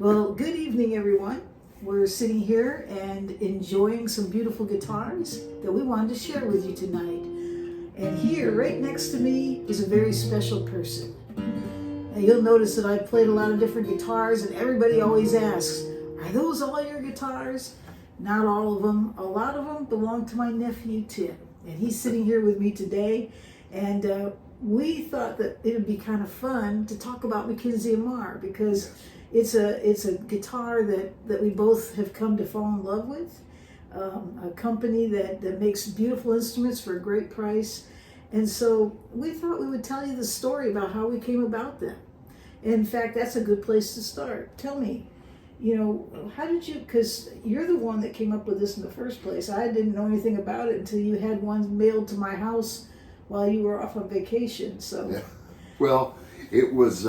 Well, good evening, everyone. We're sitting here and enjoying some beautiful guitars that we wanted to share with you tonight. And here, right next to me, is a very special person. And you'll notice that I've played a lot of different guitars, and everybody always asks, are those all your guitars? Not all of them. A lot of them belong to my nephew, Tim. And he's sitting here with me today. And we thought that it would be kind of fun to talk about MacKenzie Marr, because it's a guitar that we both have come to fall in love with, a company that makes beautiful instruments for a great price. And so we thought we would tell you the story about how we came about them. In fact, that's a good place to start. Tell me, how did you, because you're the one that came up with this in the first place. I didn't know anything about it until you had one mailed to my house while you were off on vacation. So, yeah. Well, it was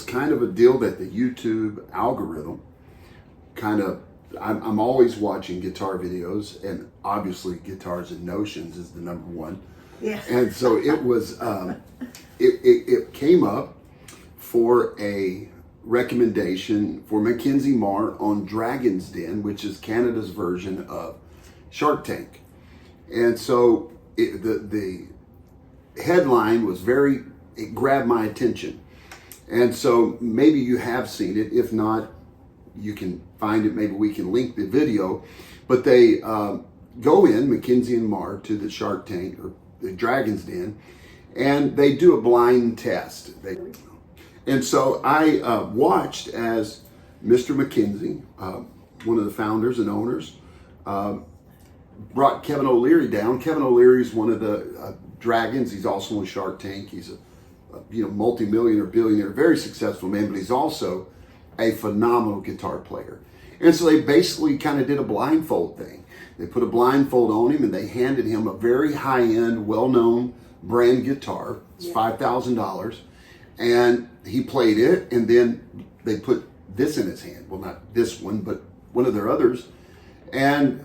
kind of a deal that the YouTube algorithm kind of, I'm always watching guitar videos, and obviously Guitars and Notions is the number one. Yeah. And so it was, it came up for a recommendation for MacKenzie Marr on Dragon's Den, which is Canada's version of Shark Tank. And so the headline was it grabbed my attention. And so maybe you have seen it. If not, you can find it. Maybe we can link the video. But they go in, MacKenzie and Marr, to the Shark Tank, or the Dragon's Den, and they do a blind test. And so I watched as Mr. McKenzie, one of the founders and owners, brought Kevin O'Leary down. Kevin O'Leary is one of the Dragons. He's also on Shark Tank. He's a multi-millionaire, billionaire, very successful man, but he's also a phenomenal guitar player. And so they basically kind of did a blindfold thing. They put a blindfold on him and they handed him a very high-end, well-known brand guitar. It's $5,000. And he played it, and then they put this in his hand. Well, not this one, but one of their others. And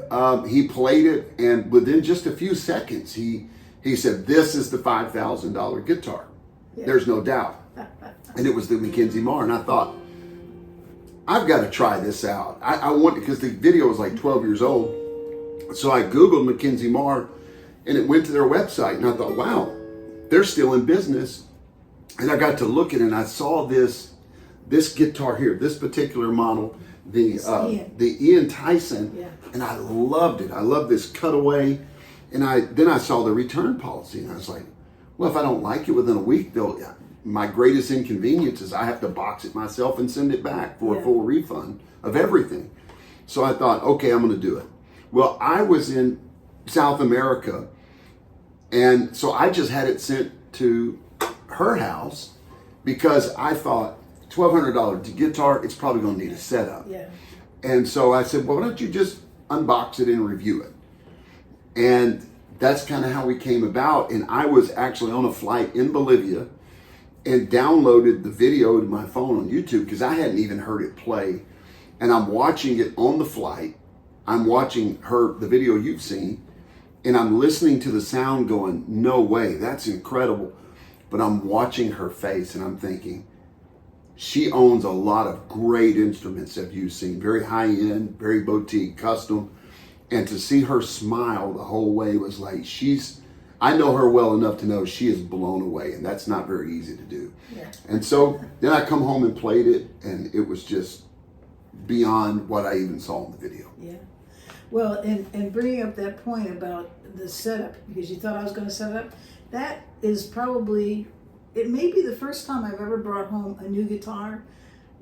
he played it, and within just a few seconds, he said, "This is the $5,000 guitar." Yeah. There's no doubt. And it was the MacKenzie Marr. And I thought, I've got to try this out. I want, because the video was like 12 years old. So I Googled MacKenzie Marr, and it went to their website. And I thought, wow, they're still in business. And I got to look at it, and I saw this guitar here, this particular model, the Ian Tyson. Yeah. And I loved it. I loved this cutaway. And then I saw the return policy, and I was like, well, if I don't like it within a week, my greatest inconvenience is I have to box it myself and send it back for a full refund of everything. So I thought, okay, I'm going to do it. Well, I was in South America, and so I just had it sent to her house because I thought $1,200 guitar, it's probably going to need a setup. Yeah. And so I said, well, why don't you just unbox it and review it? And that's kind of how we came about. And I was actually on a flight in Bolivia and downloaded the video to my phone on YouTube because I hadn't even heard it play. And I'm watching it on the flight. I'm watching the video you've seen, and I'm listening to the sound going, no way, that's incredible. But I'm watching her face, and I'm thinking, she owns a lot of great instruments that you've seen, very high-end, very boutique, custom. And to see her smile the whole way was like, I know her well enough to know she is blown away, and that's not very easy to do. Yeah. And so then I come home and played it, and it was just beyond what I even saw in the video. Yeah. Well, and bringing up that point about the setup, because you thought I was going to set it up, that is probably, it may be the first time I've ever brought home a new guitar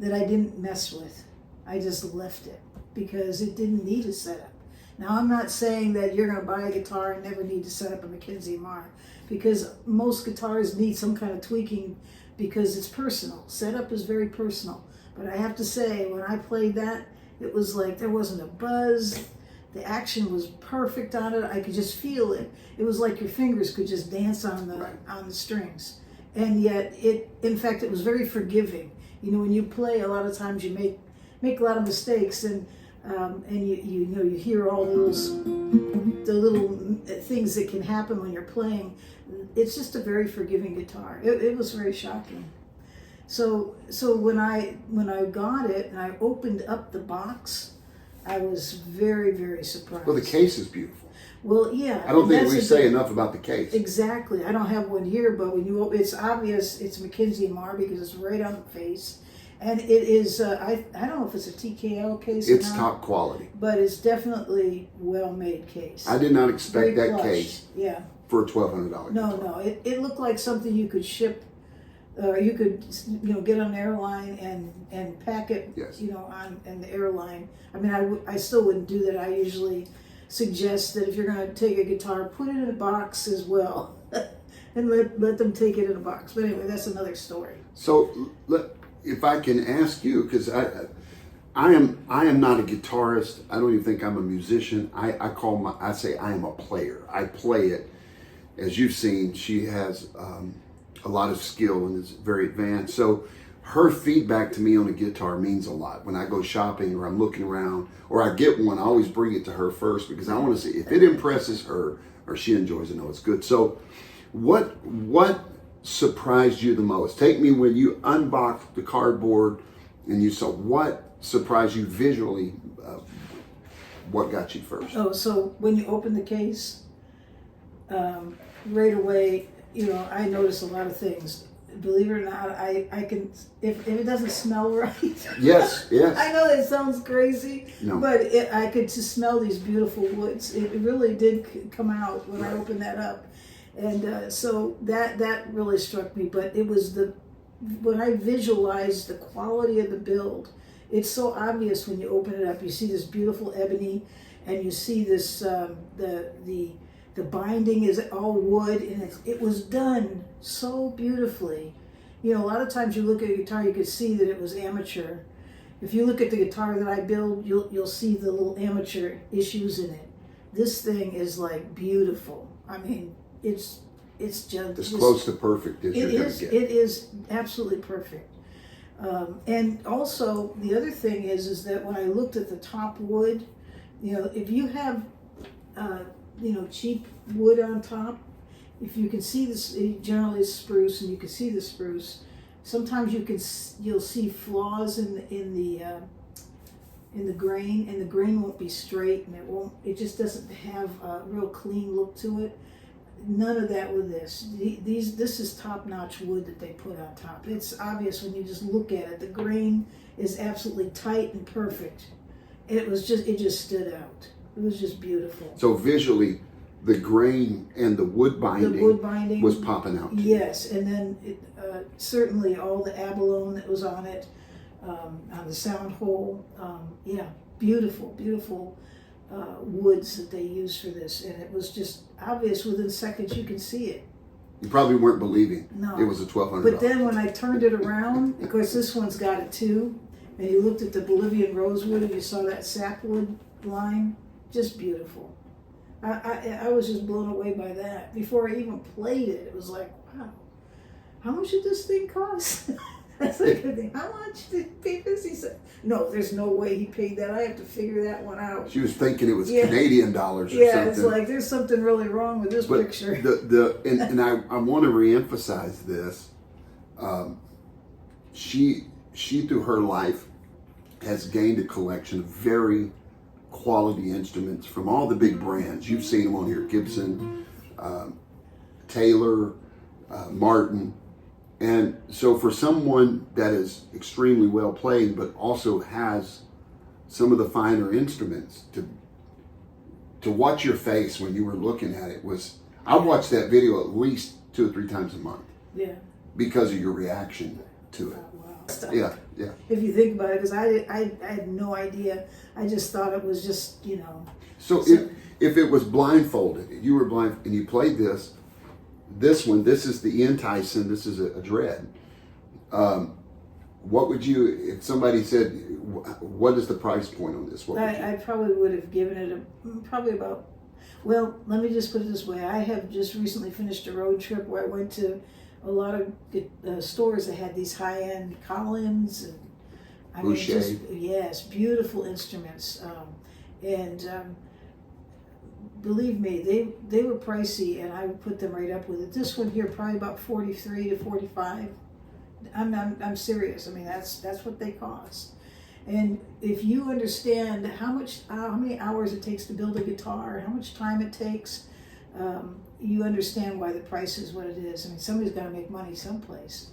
that I didn't mess with. I just left it because it didn't need a setup. Now, I'm not saying that you're going to buy a guitar and never need to set up a MacKenzie Marr, because most guitars need some kind of tweaking because it's personal. Setup is very personal. But I have to say, when I played that, it was like there wasn't a buzz. The action was perfect on it. I could just feel it. It was like your fingers could just dance on the strings. And yet, in fact, it was very forgiving. When you play, a lot of times you make a lot of mistakes, and you hear all the little things that can happen when you're playing. It's just a very forgiving guitar. It was very shocking. So when I got it and I opened up the box, I was very, very surprised. Well, the case is beautiful. Well, yeah. I don't think we say enough about the case. Exactly. I don't have one here, but when you open, it's obvious it's MacKenzie Marr because it's right on the face. And it is, I don't know if it's a TKL case It's or not, top quality. but it's definitely well-made case. I did not expect Very that plush. case Yeah. for a $1,200 No, guitar. no. It looked like something you could ship, you could, get on an airline and pack it, Yes. on the airline. I mean, I still wouldn't do that. I usually suggest that if you're going to take a guitar, put it in a box as well, and let them take it in a box. But anyway, that's another story. So, if I can ask you, because I am not a guitarist. I don't even think I'm a musician. I say I am a player. I play it. As you've seen, she has a lot of skill and is very advanced. So her feedback to me on a guitar means a lot. When I go shopping or I'm looking around or I get one, I always bring it to her first because I want to see if it impresses her or she enjoys it. No, it's good. So what surprised you the most? Take me when you unboxed the cardboard and you saw what surprised you visually. What got you first? Oh, so when you open the case, right away, I notice a lot of things. Believe it or not, I can, if it doesn't smell right. Yes. I know that sounds crazy, No. but I could just smell these beautiful woods. It really did come out when I opened that up. And so that really struck me. But it was when I visualized the quality of the build, it's so obvious when you open it up. You see this beautiful ebony, and you see this the binding is all wood, and it was done so beautifully. A lot of times you look at a guitar, you could see that it was amateur. If you look at the guitar that I build, you'll see the little amateur issues in it. This thing is like beautiful. I mean, it's just As close to perfect as you're going to get. It is absolutely perfect. And also the other thing is that when I looked at the top wood, if you have cheap wood on top, if you can see this, generally it's spruce, and you can see the spruce. Sometimes you'll see flaws in the grain, and the grain won't be straight, and it just doesn't have a real clean look to it. None of that with this. This is top-notch wood that they put on top. It's obvious when you just look at it. The grain is absolutely tight and perfect. It just stood out. It was just beautiful. So visually, the grain and the wood binding was popping out. Yes, and then certainly all the abalone that was on it, on the sound hole. Beautiful, beautiful woods that they used for this, and it was just obvious within seconds you can see it. You probably weren't believing No. it was a $1,200. But then when I turned it around, of course this one's got it too, and you looked at the Bolivian rosewood and you saw that sapwood line, just beautiful. I was just blown away by that. Before I even played it, it was like, wow, how much did this thing cost? That's like a thing. How much did he pay this? He said, no, there's no way he paid that. I have to figure that one out. She was thinking it was Canadian dollars or something. Yeah, it's like there's something really wrong with this picture. And I want to reemphasize this. She through her life has gained a collection of very quality instruments from all the big brands. You've seen them on here: Gibson, Taylor, Martin. And so for someone that is extremely well played, but also has some of the finer instruments, to watch your face when you were looking at it was, I watched that video at least 2 or 3 times a month. Yeah. Because of your reaction to it. Wow. Yeah. If you think about it, because I had no idea. I just thought it was just, So if it was blindfolded, you were blind and you played this one, this is the Tyson, this is a Dread. What would you, if somebody said, what is the price point on this? I probably would have given it probably about, well, let me just put it this way. I have just recently finished a road trip where I went to a lot of stores that had these high-end Collins and beautiful instruments. Believe me, they were pricey, and I would put them right up with it. This one here, probably about $43 to $45. I'm serious. I mean, that's what they cost. And if you understand how many hours it takes to build a guitar, how much time it takes, you understand why the price is what it is. I mean, somebody's got to make money someplace.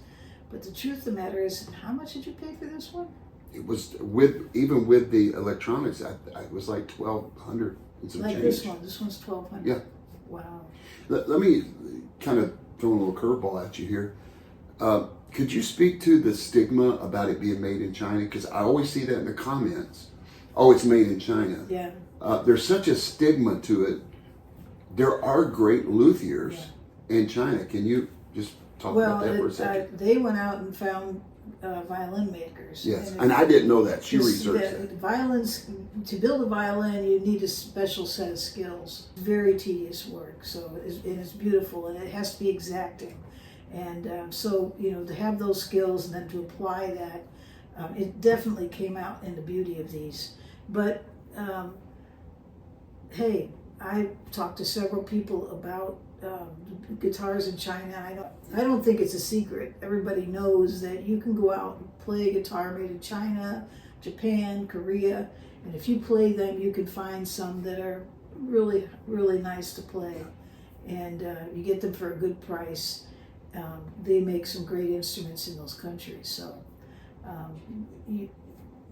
But the truth of the matter is, how much did you pay for this one? It was even with the electronics, it was like $1,200 and some like change. This one's $1,200. Yeah. Wow. Let me kind of throw a little curveball at you here. Could you speak to the stigma about it being made in China? Because I always see that in the comments. Oh, it's made in China. Yeah. There's such a stigma to it. There are great luthiers in China. Can you just talk about that for a second? They went out and found violin makers. Yes, and I didn't know that. She researched that. Violins, to build a violin, you need a special set of skills. Very tedious work, so it's beautiful, and it has to be exacting. And so, to have those skills and then to apply that, it definitely came out in the beauty of these. But, hey, I talked to several people about guitars in China. I don't think it's a secret. Everybody knows that you can go out and play a guitar made in China, Japan, Korea, and if you play them, you can find some that are really, really nice to play. And you get them for a good price. They make some great instruments in those countries. So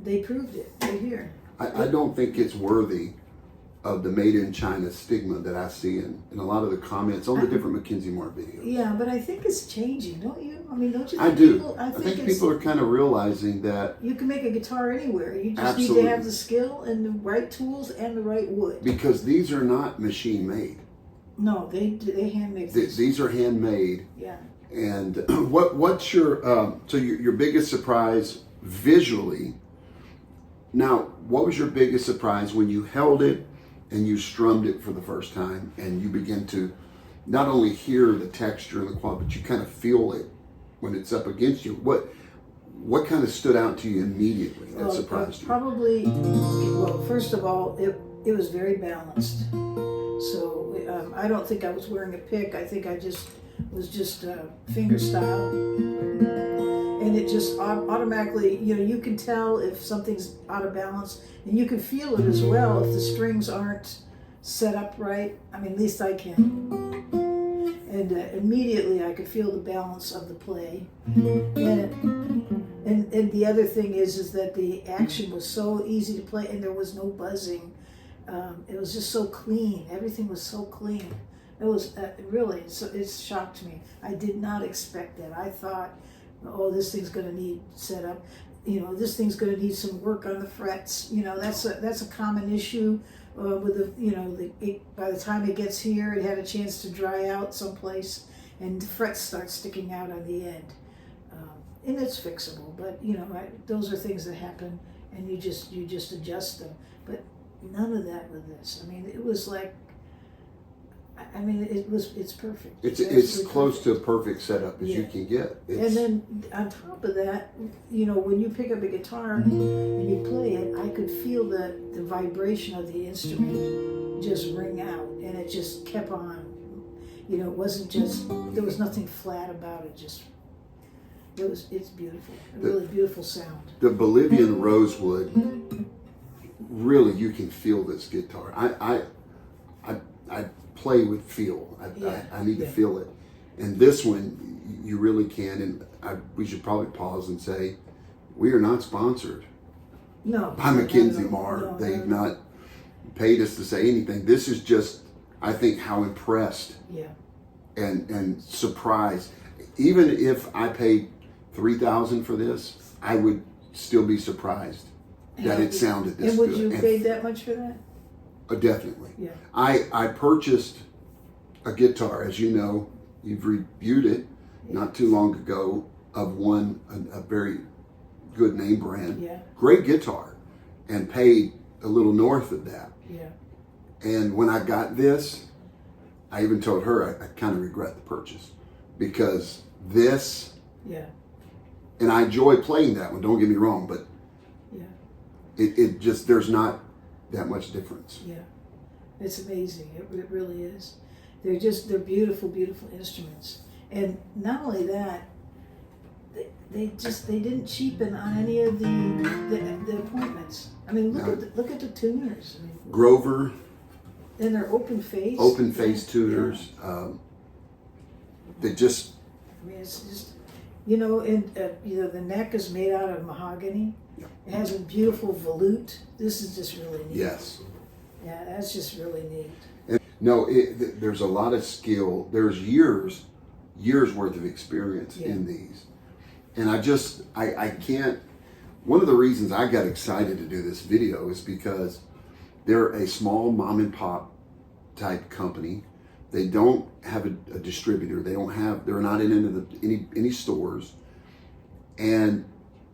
they proved it right here. I don't think it's worthy of the made in China stigma that I see in a lot of the comments on the different MacKenzie Marr videos. Yeah, but I think it's changing, don't you? I mean, don't you think I do. People, I think people are kind of realizing that you can make a guitar anywhere. You just absolutely need to have the skill and the right tools and the right wood. Because these are not machine made. No, they hand make these. These are handmade. Yeah. And what's your so your biggest surprise visually? Now, what was your biggest surprise when you held it and you strummed it for the first time and you begin to not only hear the texture and the quality, but you kind of feel it when it's up against you? What kind of stood out to you immediately that surprised you? Probably, well, first of all, it was very balanced. So I don't think I was wearing a pick. I think I was just finger style. And it just automatically, you can tell if something's out of balance, and you can feel it as well if the strings aren't set up right. I mean, at least I can. And immediately I could feel the balance of the play. And the other thing is that the action was so easy to play, and there was no buzzing. It was just so clean. Everything was so clean. It was really, it shocked me. I did not expect that. I thought, oh, this thing's going to need set up. This thing's going to need some work on the frets. That's a common issue with by the time it gets here, it had a chance to dry out someplace, and the frets start sticking out on the end. And it's fixable, but those are things that happen, and you just adjust them. But none of that with this. I mean, it was like. It's perfect. It's close to a perfect setup as you can get. And then on top of that, when you pick up a guitar and you play it, I could feel the vibration of the instrument just ring out, and it just kept on. It wasn't just, there was nothing flat about it. It's beautiful. A really beautiful sound. The Bolivian rosewood, really, you can feel this guitar. I play with feel. I need to feel it. And this one, you really can. And we should probably pause and say, we are not sponsored by MacKenzie Marr. No, They've not paid us to say anything. This is just, I think, how impressed and surprised. Even if I paid $3,000 for this, I would still be surprised that it sounded this good. And would you pay that much for that? Definitely. Yeah. I purchased a guitar, as you know, you've reviewed it not too long ago, of a very good name brand. Yeah. Great guitar, and paid a little north of that. Yeah. And when I got this, I even told her I kind of regret the purchase, because this, and I enjoy playing that one, don't get me wrong, but it just, there's not that much difference. Yeah, it's amazing. It really is. They're beautiful, beautiful instruments. And not only that, they didn't cheapen on any of the appointments. I mean, look at the tuners. I mean, Grover. And they're open face. Open face tuners. Yeah. They just. I mean, it's just, you know, and the neck is made out of mahogany. Yeah. It has a beautiful volute. This is just really neat. Yes. Yeah, that's just really neat. And no, there's a lot of skill. There's years worth of experience in these. And I can't, one of the reasons I got excited to do this video is because they're a small mom and pop type company. They don't have a distributor. They're not in any stores. And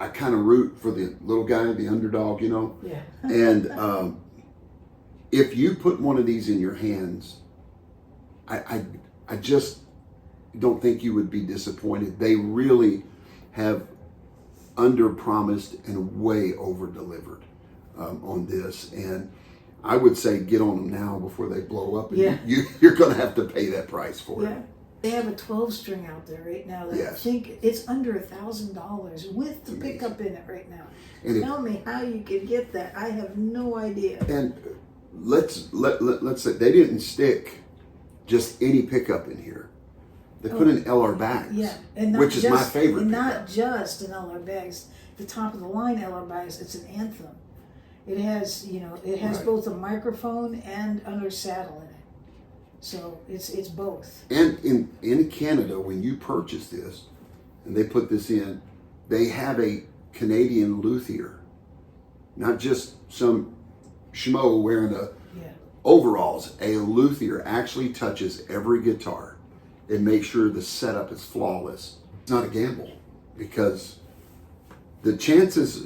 I kind of root for the little guy, the underdog, you know? Yeah. And if you put one of these in your hands, I just don't think you would be disappointed. They really have under-promised and way over-delivered on this. And I would say get on them now before they blow up. And you're going to have to pay that price for it. They have a 12-string out there right now that I think it's under $1,000 with the pickup in it right now. And tell me how you could get that. I have no idea. And let's say they didn't stick just any pickup in here. They put in LR bags, and which is my favorite. And not just in LR bags. The top of the line LR bags. It's an Anthem. It has, both a microphone and under saddle in it. So it's both. And in Canada, when you purchase this, and they put this in, they have a Canadian luthier, not just some schmo wearing overalls. A luthier actually touches every guitar and make sure the setup is flawless. It's not a gamble, because the chances,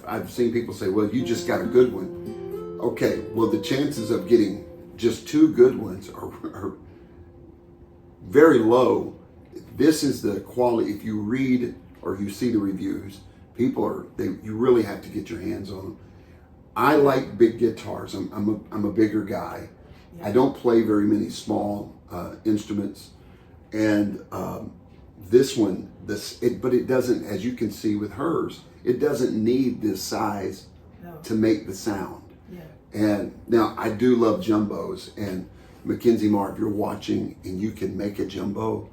I've seen people say, well, you just got a good one. Okay, well, the chances of getting just two good ones are very low. This is the quality. If you read or you see the reviews, you really have to get your hands on them. I like big guitars. I'm a bigger guy. I don't play very many small instruments. And this one, but it doesn't, as you can see with hers, it doesn't need this size to make the sound. Yeah. And now I do love jumbos, and MacKenzie Marr, if you're watching and you can make a jumbo,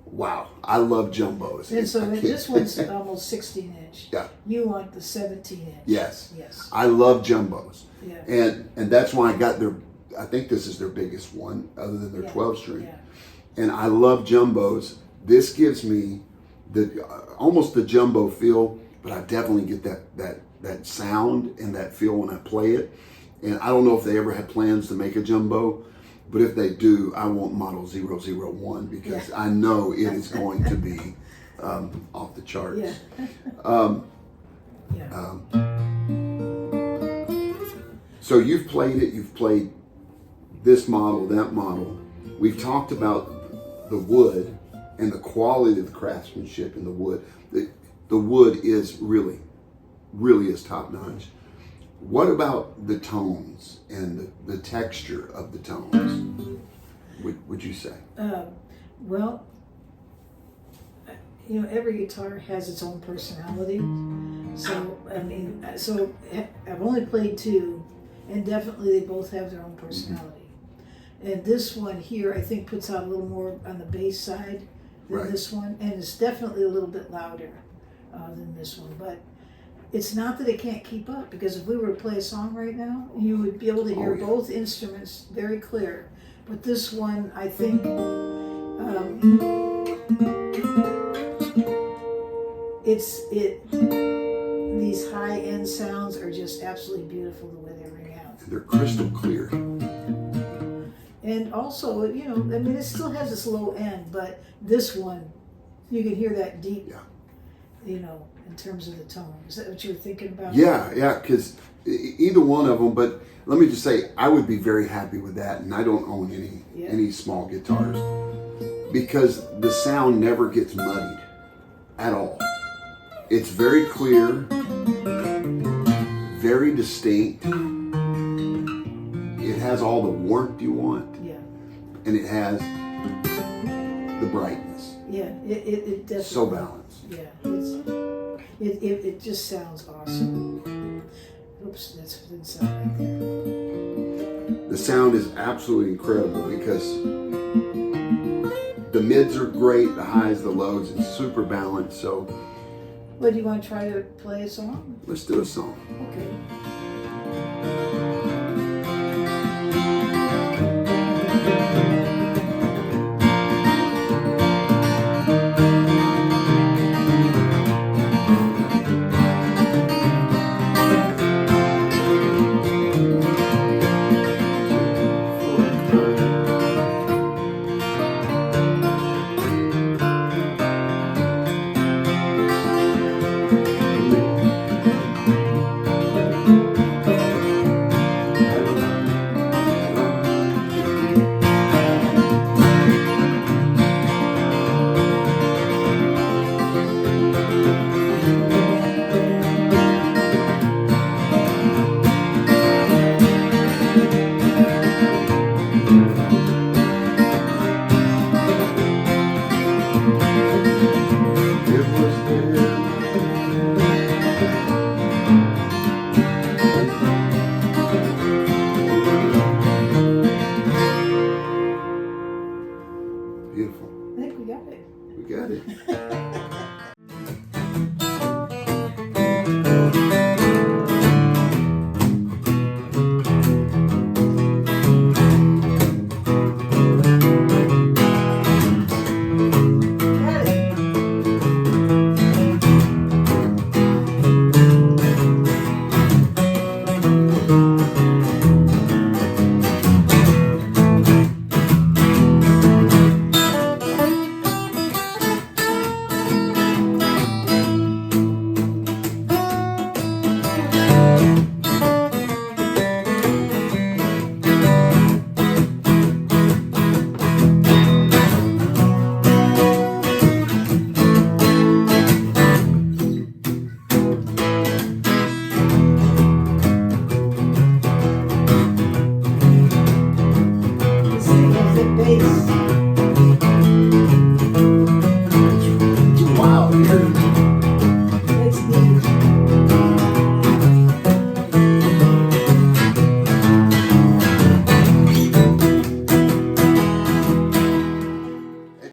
wow, I love jumbos. And so this one's almost 16 inch. Yeah. You want the 17 inch. Yes. Yes. I love jumbos. Yeah. And that's why I got I think this is their biggest one other than their 12 string. Yeah. And I love jumbos. This gives me almost the jumbo feel, but I definitely get that sound and that feel when I play it. And I don't know if they ever had plans to make a jumbo, but if they do, I want model 001 because I know it is going to be off the charts. So you've played it. You've played this model, that model. We've talked about the wood and the quality of the craftsmanship in the wood. The wood is really is top notch. What about the tones and the texture of the tones? Would you say? Well, every guitar has its own personality. So I've only played two, and definitely they both have their own personality. And this one here, I think, puts out a little more on the bass side than this one, and it's definitely a little bit louder than this one. But it's not that it can't keep up, because if we were to play a song right now, you would be able to hear both instruments very clear. But this one, I think, these high-end sounds are just absolutely beautiful the way they ring out. They're crystal clear. And also, it still has this low end, but this one, you can hear that deep, in terms of the tone. Is that what you were thinking about? Yeah, because either one of them, but let me just say, I would be very happy with that, and I don't own any small guitars, because the sound never gets muddied at all. It's very clear, very distinct. It has all the warmth you want. Yeah. And it has the brightness. Yeah, it definitely. So balanced. Yeah, it just sounds awesome. Oops, that didn't sound right there. The sound is absolutely incredible because the mids are great, the highs, the lows, it's super balanced. So, Well, do you want to try to play a song? let's do a song. Okay. Beautiful. I think we got it. We got it. Got it. This thing has a bass.